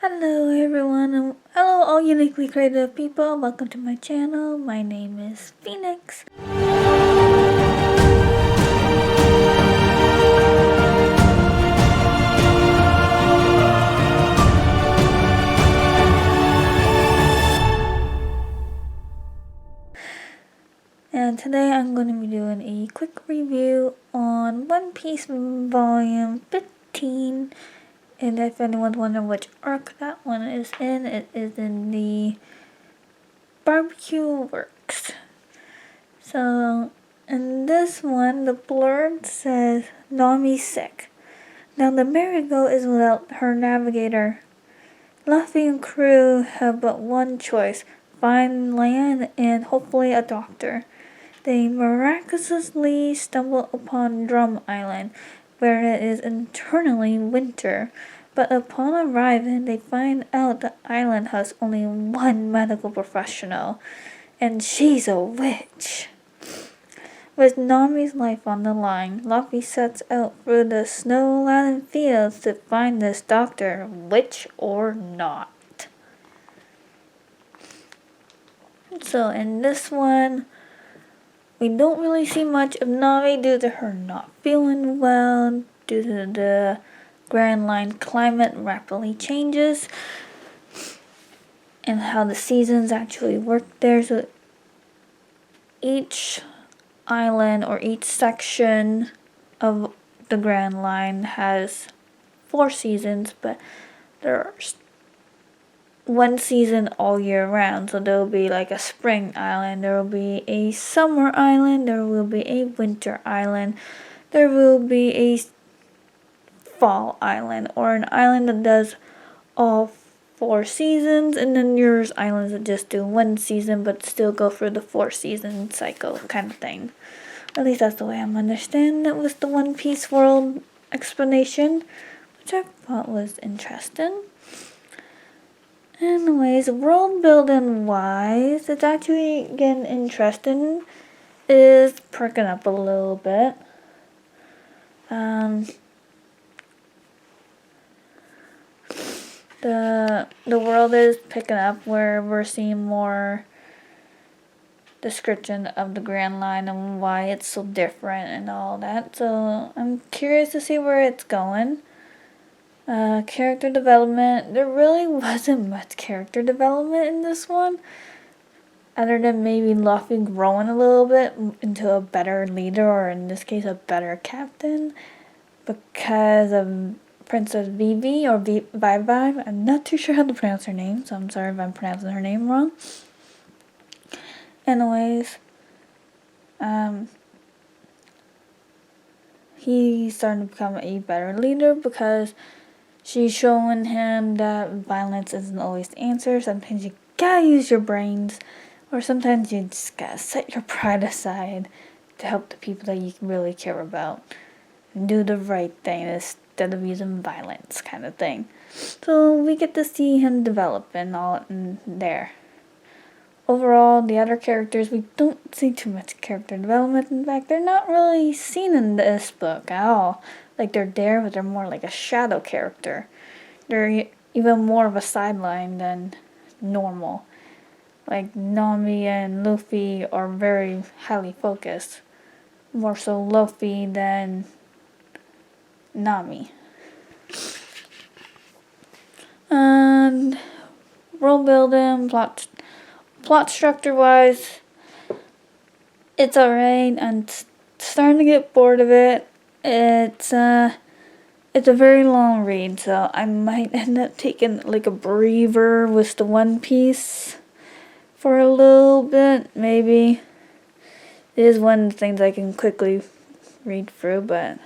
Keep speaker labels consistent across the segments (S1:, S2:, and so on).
S1: Hello everyone, and hello all uniquely creative people. Welcome to my channel. My name is Phoenix. And today I'm going to be doing a quick review on One Piece Volume 15. And if anyone's wondering which arc that one is in, it is in the Barbecue Works. So, in this one, the blurb says, Nami's sick. Now the merry-go is without her navigator. Luffy and crew have but one choice, find land and hopefully a doctor. They miraculously stumble upon Drum Island, where it is eternally winter. But upon arriving, they find out the island has only one medical professional, and she's a witch. With Nami's life on the line, Luffy sets out through the snow-laden fields to find this doctor, witch or not. So in this one, we don't really see much of Nami due to her not feeling well, due to the Grand Line climate rapidly changes, and how the seasons actually work there. So each island or each section of the Grand Line has 4 seasons, but there's one season all year round. So there will be like a spring island, there will be a summer island, there will be a winter island, there will be a fall island, or an island that does all 4 seasons, and then there's islands that just do 1 season but still go through the 4 season cycle kind of thing. At least that's the way I'm understanding it with the One Piece world explanation, which I thought was interesting. Anyways, world building wise, it's actually getting interesting. It is perking up a little bit. The world is picking up where we're seeing more description of the Grand Line and why it's so different and all that. So I'm curious to see where it's going. Character development, there really wasn't much character development in this one, other than maybe Luffy growing a little bit into a better leader, or in this case a better captain, because of Princess Vivi or Vivi. I'm not too sure how to pronounce her name, so I'm sorry if I'm pronouncing her name wrong. Anyways, he's starting to become a better leader because she's showing him that violence isn't always the answer. Sometimes you gotta use your brains, or sometimes you just gotta set your pride aside to help the people that you really care about and do the right thing instead of using violence kind of thing. So we get to see him develop and all in there. Overall, the other characters, we don't see too much character development. In fact, they're not really seen in this book at all. Like, they're there, but they're more like a shadow character. They're even more of a sideline than normal. Like, Nami and Luffy are very highly focused. More so Luffy than Nami. And world building, plot structure wise, it's alright. I'm starting to get bored of it. It's a very long read, so I might end up taking like a breather with the One Piece for a little bit, maybe. It is one of the things I can quickly read through, but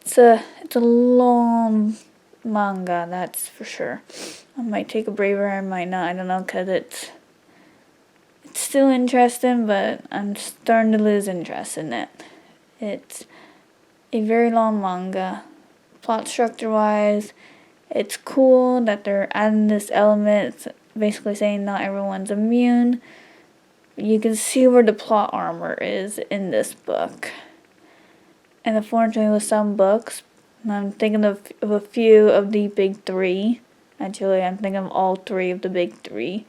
S1: it's a long manga, that's for sure. I might take a breather, I might not, I don't know, because it's still interesting, but I'm starting to lose interest in it. It's a very long manga. Plot structure wise, it's cool that they're adding this element. It's basically saying not everyone's immune. You can see where the plot armor is in this book. And unfortunately with some books, I'm thinking of a few of the big 3. Actually, I'm thinking of all three of the big three.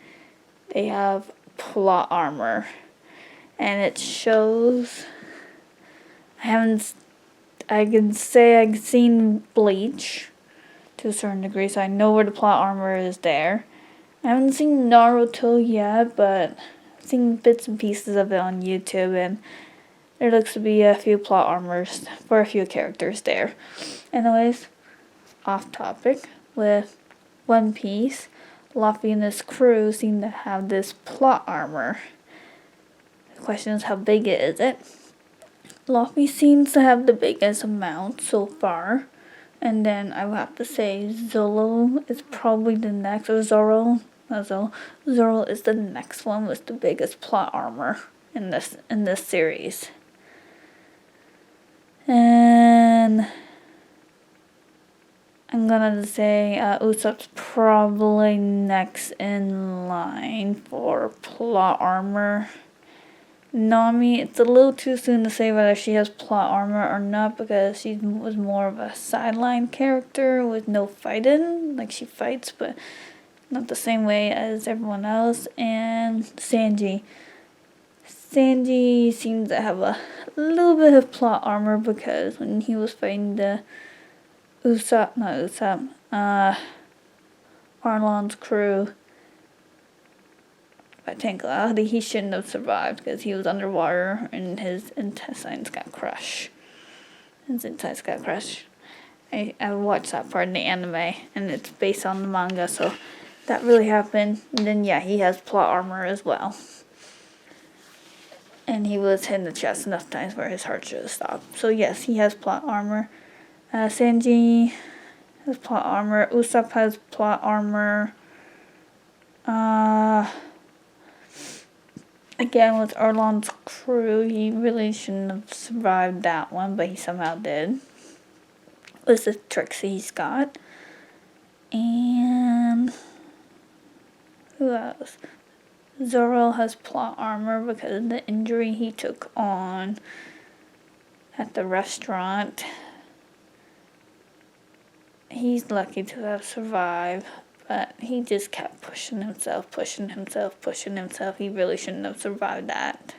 S1: They have plot armor. And it shows... I can say I've seen Bleach to a certain degree, so I know where the plot armor is there. I haven't seen Naruto yet, but I've seen bits and pieces of it on YouTube, and there looks to be a few plot armors for a few characters there. Anyways, off topic, with One Piece, Luffy and his crew seem to have this plot armor. The question is, how big is it? Luffy seems to have the biggest amount so far. And then I would have to say Zoro is probably the next, or Zoro. Zoro is the next one with the biggest plot armor in this series. And I'm gonna say Usopp's probably next in line for plot armor. Nami, it's a little too soon to say whether she has plot armor or not, because she was more of a sideline character with no fighting. Like, she fights, but not the same way as everyone else. And Sanji seems to have a little bit of plot armor, because when he was fighting the Arlong's crew, I think he shouldn't have survived because he was underwater and his intestines got crushed. I watched that part in the anime, and it's based on the manga, so that really happened. And then yeah, he has plot armor as well. And he was hit in the chest enough times where his heart should have stopped. So yes, he has plot armor. Sanji has plot armor. Usopp has plot armor. Again, with Arlong's crew, he really shouldn't have survived that one, but he somehow did. With the tricks he's got. And who else? Zoro has plot armor because of the injury he took on at the restaurant. He's lucky to have survived. But he just kept pushing himself. He really shouldn't have survived that.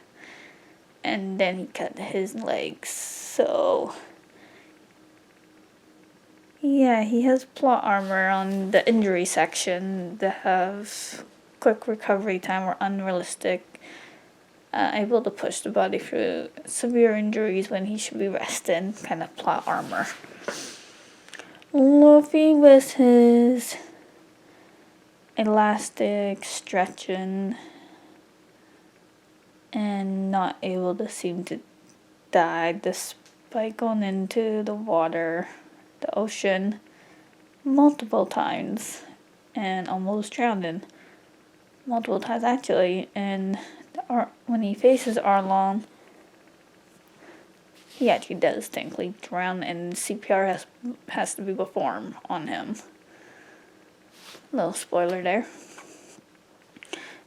S1: And then he cut his legs. So, yeah, he has plot armor on the injury section that have quick recovery time or unrealistic. Able to push the body through severe injuries when he should be resting. Kind of plot armor. Luffy with his elastic stretching and not able to seem to die despite going into the water, the ocean, multiple times and almost drowning. Multiple times actually. And when he faces Arlong, he actually does technically drown, and CPR has to be performed on him. Little spoiler there.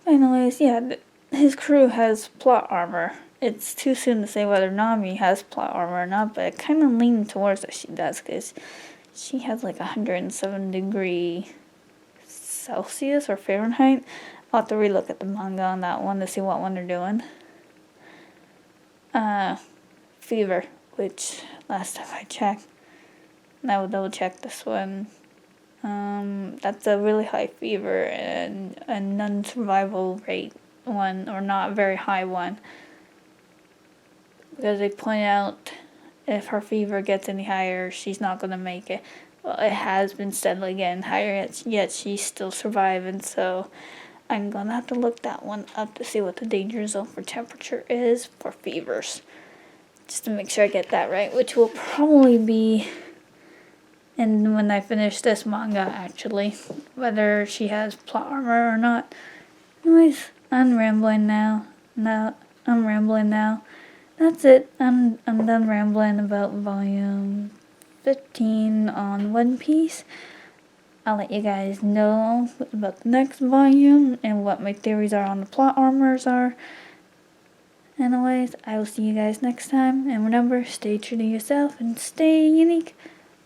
S1: Anyways, yeah, his crew has plot armor. It's too soon to say whether Nami has plot armor or not, but I kind of lean towards that she does, because she has like 107 degree Celsius or Fahrenheit. I'll have to relook at the manga on that one to see what one they're doing. Fever, which last time I checked, and I will double check this one. That's a really high fever and a non-survival rate one, or not a very high one. Because they point out if her fever gets any higher, she's not going to make it. Well, it has been steadily getting higher, yet she's still surviving, so I'm going to have to look that one up to see what the danger zone for temperature is for fevers. Just to make sure I get that right, which will probably be... And when I finish this manga, actually, whether she has plot armor or not. Anyways, I'm rambling now. That's it. I'm done rambling about volume 15 on One Piece. I'll let you guys know about the next volume and what my theories are on the plot armors are. Anyways, I will see you guys next time. And remember, stay true to yourself and stay unique.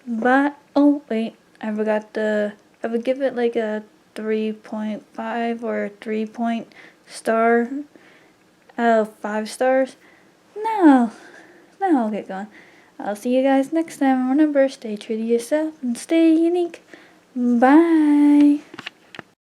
S1: But, oh wait, I forgot the I would give it like a 3.5 or a 3 star out of 5 stars. Now I'll get going. I'll see you guys next time. Remember, stay true to yourself and stay unique. Bye.